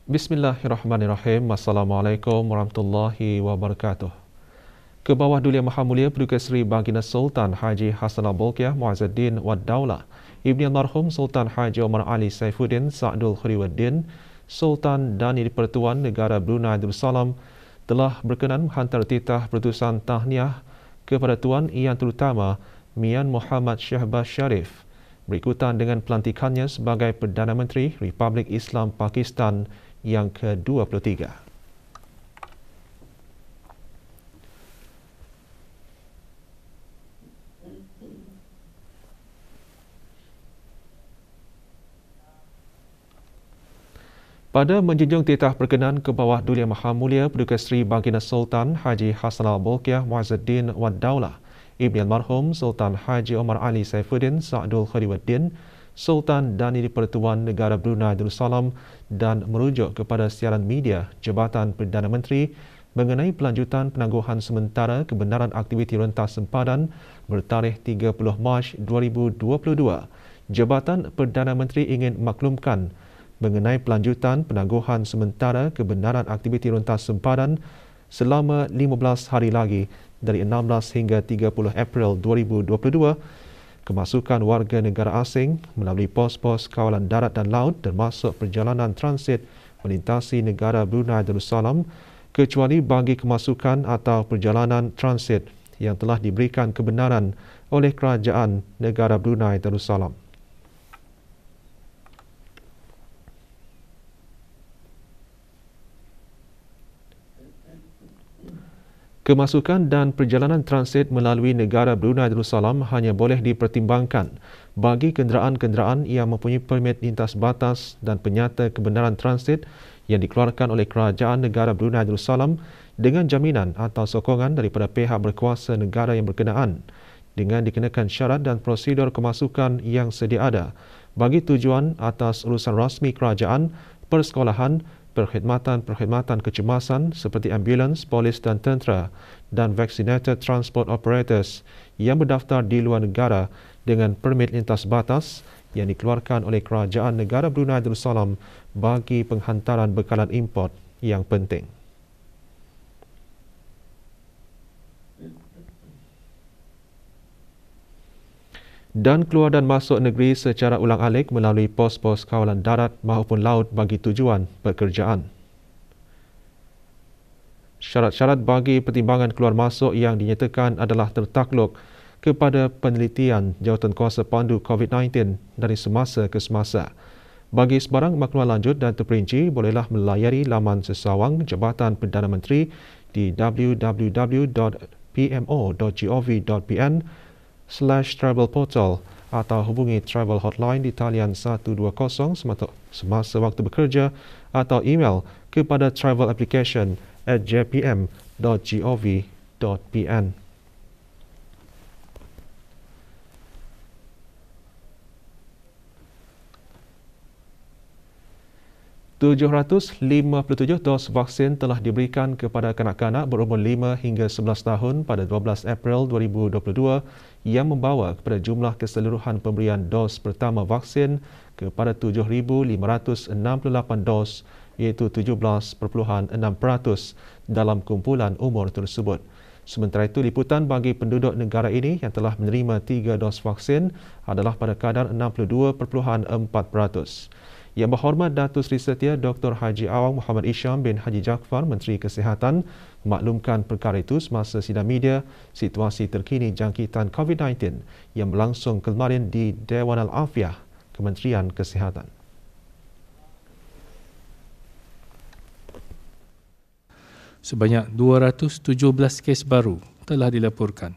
Bismillahirrahmanirrahim. Assalamualaikum warahmatullahi wabarakatuh. Ke bawah Duli Maha Mulia Paduka Seri Baginda Sultan Haji Hassanal Bolkiah Muazzuddin Wad Daulah, Ibni Almarhum Sultan Haji Omar Ali Saifuddin Sa'dul Khuriwaddin, Sultan dan di-Pertuan Negara Brunei Darussalam telah berkenan menghantar titah perutusan tahniah kepada Tuan Yang Terutama Mian Muhammad Shahbaz Sharif berikutan dengan pelantikannya sebagai Perdana Menteri Republik Islam Pakistan yang ke-23. Pada menjunjung titah perkenan ke bawah Duli Maha Mulia Paduka Seri Baginda Sultan Haji Hassanal Bolkiah Muazzuddin Wad Daulah, Ibni Almarhum Sultan Haji Omar Ali Saifuddin Sa'dul Khuriwaddin, Sultan dan di-Pertuan Negara Brunei Darussalam dan merujuk kepada siaran media Jabatan Perdana Menteri mengenai pelanjutan penangguhan sementara kebenaran aktiviti rentas sempadan bertarikh 30 Mac 2022. Jabatan Perdana Menteri ingin maklumkan mengenai pelanjutan penangguhan sementara kebenaran aktiviti rentas sempadan selama 15 hari lagi dari 16 hingga 30 April 2022. Kemasukan warga negara asing melalui pos-pos kawalan darat dan laut termasuk perjalanan transit melintasi negara Brunei Darussalam kecuali bagi kemasukan atau perjalanan transit yang telah diberikan kebenaran oleh Kerajaan Negara Brunei Darussalam. Kemasukan dan perjalanan transit melalui negara Brunei Darussalam hanya boleh dipertimbangkan bagi kenderaan-kenderaan yang mempunyai permit lintas batas dan penyata kebenaran transit yang dikeluarkan oleh Kerajaan Negara Brunei Darussalam dengan jaminan atau sokongan daripada pihak berkuasa negara yang berkenaan dengan dikenakan syarat dan prosedur kemasukan yang sedia ada bagi tujuan atas urusan rasmi kerajaan, persekolahan, perkhidmatan kecemasan seperti ambulans, polis dan tentera dan vaccinated transport operators yang berdaftar di luar negara dengan permit lintas batas yang dikeluarkan oleh Kerajaan Negara Brunei Darussalam bagi penghantaran bekalan import yang penting. Dan keluar dan masuk negeri secara ulang-alik melalui pos-pos kawalan darat maupun laut bagi tujuan pekerjaan. Syarat-syarat bagi pertimbangan keluar masuk yang dinyatakan adalah tertakluk kepada penelitian Jawatankuasa Pandu COVID-19 dari semasa ke semasa. Bagi sebarang maklumat lanjut dan terperinci, bolehlah melayari laman sesawang Jabatan Perdana Menteri di www.pmo.gov.pn/travel portal atau hubungi travel hotline di talian 120 semasa waktu bekerja atau email kepada travelapplication@jpm.gov.pn. ...757 dos vaksin telah diberikan kepada kanak-kanak berumur 5 hingga 11 tahun pada 12 April 2022 yang membawa kepada jumlah keseluruhan pemberian dos pertama vaksin kepada 7,568 dos iaitu 17.6% dalam kumpulan umur tersebut. Sementara itu, liputan bagi penduduk negara ini yang telah menerima 3 dos vaksin adalah pada kadar 62.4%. Yang Berhormat Datuk Seri Setia Dr. Haji Awang Muhammad Isham bin Haji Jaafar, Menteri Kesihatan, memaklumkan perkara itu semasa sidang media situasi terkini jangkitan COVID-19 yang berlangsung kemarin di Dewan Al-Afiah, Kementerian Kesihatan. Sebanyak 217 kes baru telah dilaporkan,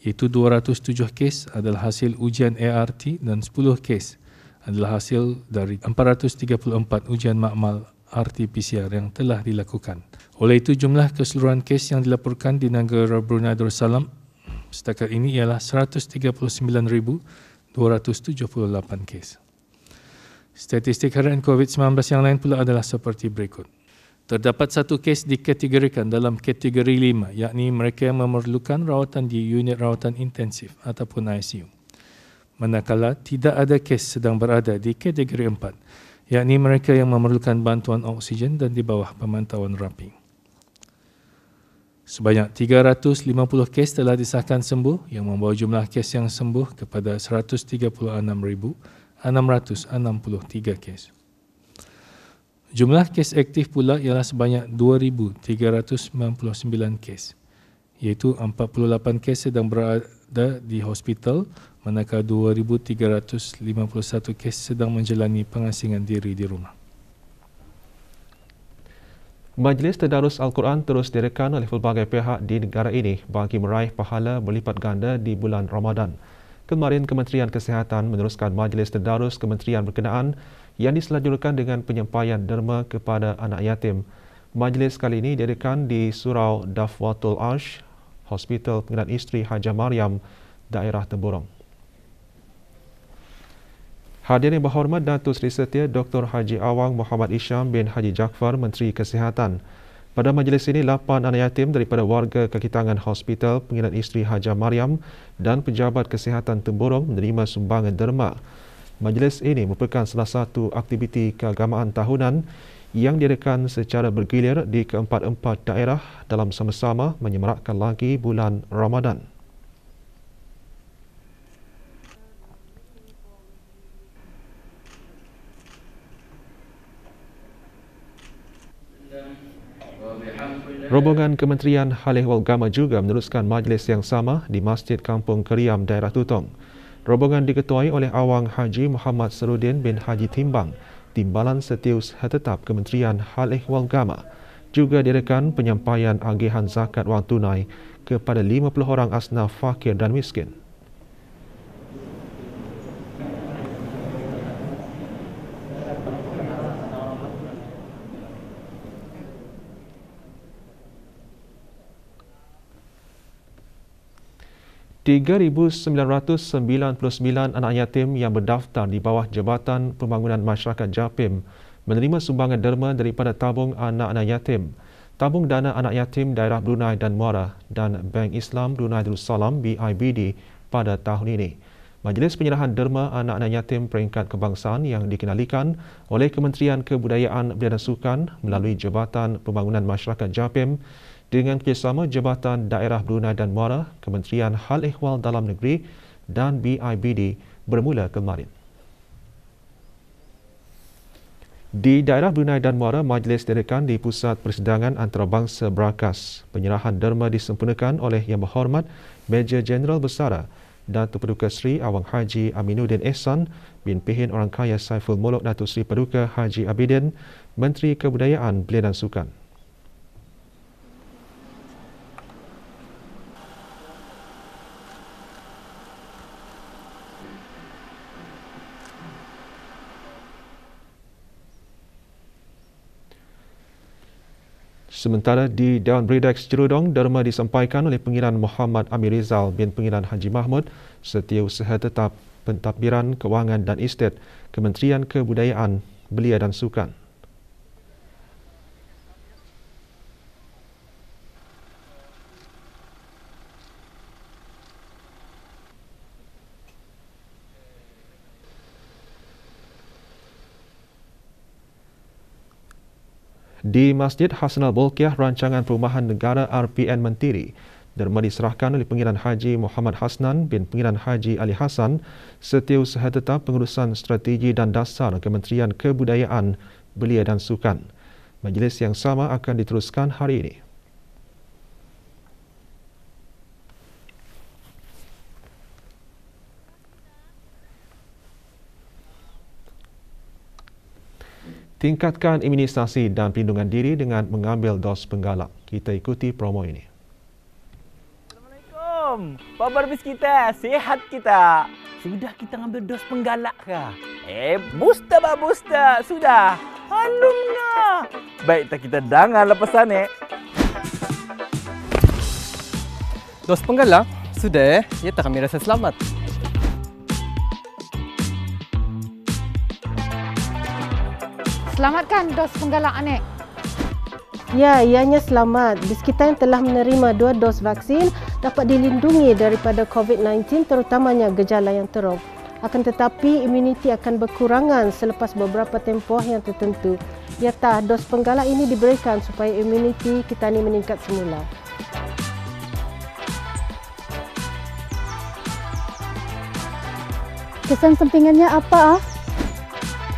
iaitu 207 kes adalah hasil ujian ART dan 10 kes adalah hasil dari 434 ujian makmal RT-PCR yang telah dilakukan. Oleh itu, jumlah keseluruhan kes yang dilaporkan di negara Brunei Darussalam setakat ini ialah 139,278 kes. Statistik harian COVID-19 yang lain pula adalah seperti berikut. Terdapat satu kes dikategorikan dalam kategori 5, yakni mereka yang memerlukan rawatan di unit rawatan intensif ataupun ICU. Manakala tidak ada kes sedang berada di kategori 4, yakni mereka yang memerlukan bantuan oksigen dan di bawah pemantauan rapi. Sebanyak 350 kes telah disahkan sembuh yang membawa jumlah kes yang sembuh kepada 136,663 kes. Jumlah kes aktif pula ialah sebanyak 2,399 kes, iaitu 48 kes sedang berada di hospital, manakala 2,351 kes sedang menjalani pengasingan diri di rumah. Majlis Tadarus Al-Quran terus direkan oleh pelbagai pihak di negara ini bagi meraih pahala berlipat ganda di bulan Ramadan. Kemarin, Kementerian Kesihatan meneruskan Majlis Tadarus Kementerian berkenaan yang diselajurkan dengan penyampaian derma kepada anak yatim. Majlis kali ini diadakan di Surau Dafwatul Arsh, Hospital Pengenalan Isteri Hajah Mariam, daerah Temburong. Hadirin yang berhormat, Datuk Seri Setia Dr. Haji Awang Muhammad Isham bin Haji Jaafar, Menteri Kesihatan. Pada majlis ini, 8 anak yatim daripada warga kekitangan Hospital Pengenalan Isteri Hajah Mariam dan Pejabat Kesihatan Temburong menerima sumbangan derma. Majlis ini merupakan salah satu aktiviti keagamaan tahunan yang diadakan secara bergilir di keempat-empat daerah dalam sama-sama menyemarakkan lagi bulan Ramadan. Rombongan Kementerian Hal Ehwal Agama juga meneruskan majlis yang sama di Masjid Kampung Keriam, daerah Tutong. Rombongan diketuai oleh Awang Haji Muhammad Sarudin bin Haji Timbang, Timbalan Setiausaha Tetap Kementerian Hal Ehwal Agama. Juga diadakan penyampaian agihan zakat wang tunai kepada 50 orang asnaf fakir dan miskin. $3,999 anak yatim yang berdaftar di bawah Jabatan Pembangunan Masyarakat JAPIM menerima sumbangan derma daripada Tabung Anak-anak Yatim, Tabung Dana Anak Yatim Daerah Brunei dan Muara dan Bank Islam Brunei Darussalam BIBD pada tahun ini. Majlis penyerahan derma anak-anak yatim peringkat kebangsaan yang dikenalikan oleh Kementerian Kebudayaan Belia dan Sukan melalui Jabatan Pembangunan Masyarakat JAPIM dengan kerjasama Jabatan Daerah Brunei dan Muara, Kementerian Hal Ehwal Dalam Negeri dan BIBD bermula kemarin. Di daerah Brunei dan Muara, majlis diadakan di Pusat Persidangan Antarabangsa Berakas. Penyerahan derma disempurnakan oleh Yang Berhormat Major Jeneral Bersara Datuk Paduka Seri Awang Haji Aminuddin Ehsan bin Pihin Orang Kaya Saiful Muluk Datuk Seri Paduka Haji Abidin, Menteri Kebudayaan Belia dan Sukan. Sementara di Dewan Bredex Jerudong, derma disampaikan oleh Pengiran Muhammad Amir Rizal bin Pengiran Haji Mahmud, Setiausaha Tetap Pentadbiran Kewangan dan Estet, Kementerian Kebudayaan Belia dan Sukan. Di Masjid Hassanal Bolkiah, Rancangan Perumahan Negara RPN Mentiri, derma diserahkan oleh Pengiran Haji Muhammad Hasnan bin Pengiran Haji Ali Hassan, Setiausaha Tetap Pengurusan Strategi dan Dasar Kementerian Kebudayaan Belia dan Sukan. Majlis yang sama akan diteruskan hari ini. Tingkatkan imunisasi dan perlindungan diri dengan mengambil dos penggalak. Kita ikuti promo ini. Assalamualaikum. Apa khabar kita? Sihat kita? Sudah kita ambil dos penggalak ke? Booster bah booster. Sudah. Halumnya. Baik, kita dengar lepasan Dos penggalak? Sudah ya tak kami rasa selamat. Selamatkan dos penggalak anek. Ya, ianya selamat. Bis kita yang telah menerima 2 dos vaksin dapat dilindungi daripada COVID-19 terutamanya gejala yang teruk. Akan tetapi imuniti akan berkurangan selepas beberapa tempoh yang tertentu. Nyata dos penggalak ini diberikan supaya imuniti kita ni meningkat semula. Kesan sampingannya apa?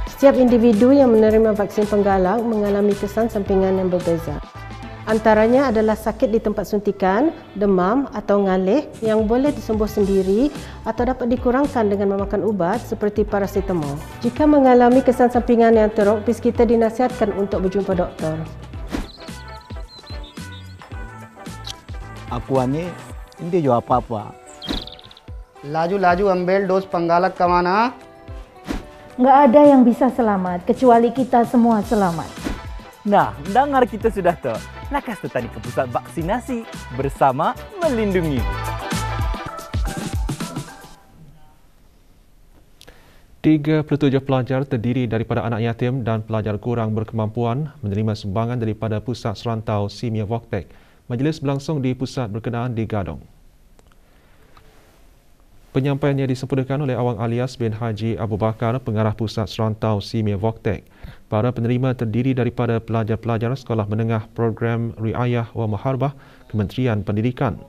Setiap individu yang menerima vaksin penggalak mengalami kesan sampingan yang berbeza. Antaranya adalah sakit di tempat suntikan, demam atau ngalih yang boleh disembuh sendiri atau dapat dikurangkan dengan memakan ubat seperti paracetamol. Jika mengalami kesan sampingan yang teruk, kita dinasihatkan untuk berjumpa doktor. Aku ni hindi jo apa-apa. Laju-laju ambil dos penggalak ke mana? Nggak ada yang bisa selamat, kecuali kita semua selamat. Nah, dengar kita sudah tahu. Nakas tadi ke pusat vaksinasi bersama melindungi. 37 pelajar terdiri daripada anak yatim dan pelajar kurang berkemampuan menerima sumbangan daripada Pusat Serantau Simia Voktek. Majlis berlangsung di pusat berkenaan di Gadong. Penyampaiannya disempurnakan oleh Awang Alias bin Haji Abu Bakar, Pengarah Pusat Serantau Simia Voktek. Para penerima terdiri daripada pelajar-pelajar sekolah menengah program Riayah wa Muharbah Kementerian Pendidikan.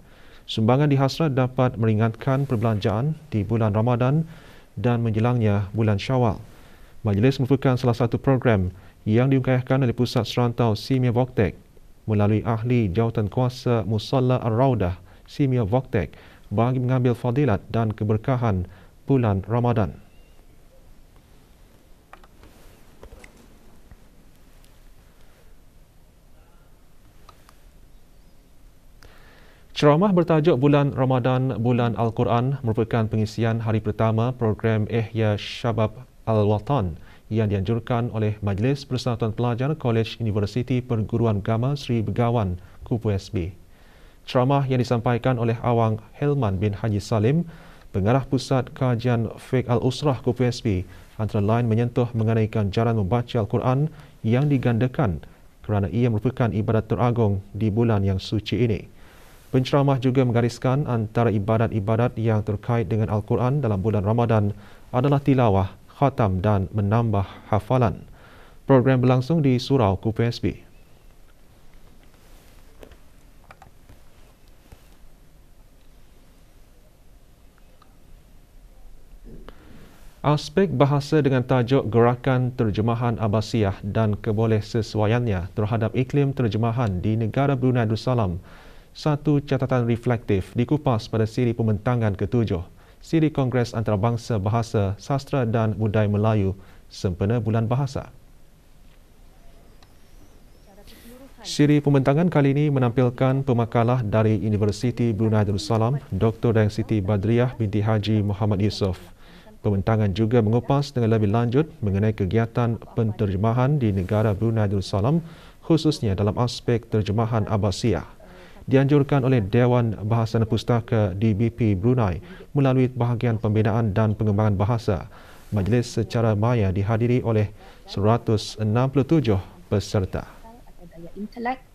Sumbangan dihasrat dapat meringankan perbelanjaan di bulan Ramadan dan menjelangnya bulan Syawal. Majlis merupakan salah satu program yang diungkapkan oleh Pusat Serantau Simia Voktek melalui ahli jawatan kuasa Musalla Ar-Raudah Simia Voktek bagi mengambil fadilat dan keberkahan bulan Ramadan. Ceramah bertajuk Bulan Ramadan, Bulan Al-Quran merupakan pengisian hari pertama program Ihya Syabab Al-Watan yang dianjurkan oleh Majlis Persatuan Pelajar Kolej Universiti Perguruan Agama Sri Begawan, Kupu SB. Ceramah yang disampaikan oleh Awang Helman bin Haji Salim, Pengarah Pusat Kajian Fiqh Al-Usrah Kupu SB, antara lain menyentuh mengenai ganjaran membaca Al-Quran yang digandakan kerana ia merupakan ibadat teragung di bulan yang suci ini. Penceramah juga menggariskan antara ibadat-ibadat yang terkait dengan Al-Quran dalam bulan Ramadan adalah tilawah, khatam dan menambah hafalan. Program berlangsung di Surau Kupu SB. Aspek bahasa dengan tajuk Gerakan Terjemahan Abbasiyah dan kebolehsesuaiannya terhadap iklim terjemahan di negara Brunei Darussalam. Satu catatan reflektif dikupas pada siri pembentangan ke-7, siri Kongres Antarabangsa Bahasa, Sastra dan Budaya Melayu sempena Bulan Bahasa. Siri pembentangan kali ini menampilkan pemakalah dari Universiti Brunei Darussalam, Dr. Dayang Siti Badriah binti Haji Muhammad Yusof. Pembentangan juga mengupas dengan lebih lanjut mengenai kegiatan penterjemahan di negara Brunei Darussalam, khususnya dalam aspek terjemahan Abbasiyah. Dianjurkan oleh Dewan Bahasa dan Pustaka DBP Brunei melalui bahagian pembinaan dan pengembangan bahasa. Majlis secara maya dihadiri oleh 167 peserta. Intelek